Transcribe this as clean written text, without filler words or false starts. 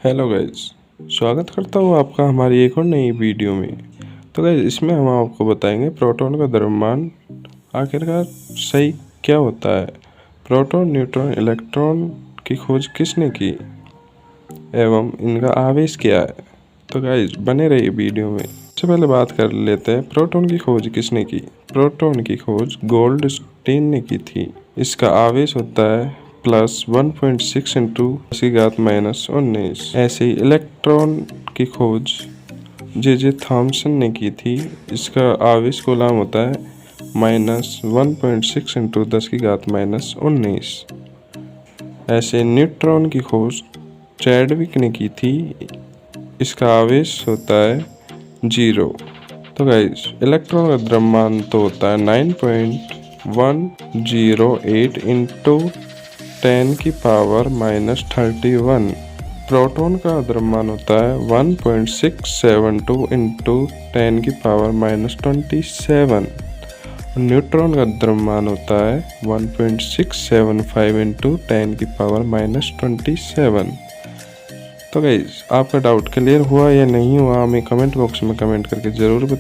Hello guys, स्वागत करता हूँ आपका हमारी एक और नई वीडियो में। तो गाइज इसमें हम आपको बताएंगे प्रोटॉन का द्रव्यमान आखिरकार सही क्या होता है। प्रोटॉन, न्यूट्रॉन, इलेक्ट्रॉन की खोज किसने की एवं इनका आवेश क्या है। तो गाइज बने रहिए वीडियो में। सबसे पहले बात कर लेते हैं प्रोटॉन की खोज किसने की। प्रोटॉन की खोज गोल्डस्टीन ने की थी। इसका आवेश होता है +1.6 इंटू 10⁻⁻19। ऐसे ही इलेक्ट्रॉन की खोज जे थॉमसन ने की थी। इसका आवेश कूलम होता है -1.6 इंटू 10⁻⁻19। ऐसे न्यूट्रॉन की खोज चैडविक ने की थी। इसका आवेश होता है 0। तो गाइस इलेक्ट्रॉन का द्रव्यमान तो होता है 9.108 इंटू 10⁻31। प्रोटॉन का द्रव्यमान होता है 1.672 इंटू 10⁻27। न्यूट्रॉन का द्रव्यमान होता है 1.675 इंटू 10⁻27। तो गाइस आपका डाउट क्लियर हुआ या नहीं हुआ हमें कमेंट बॉक्स में कमेंट करके ज़रूर बताएं।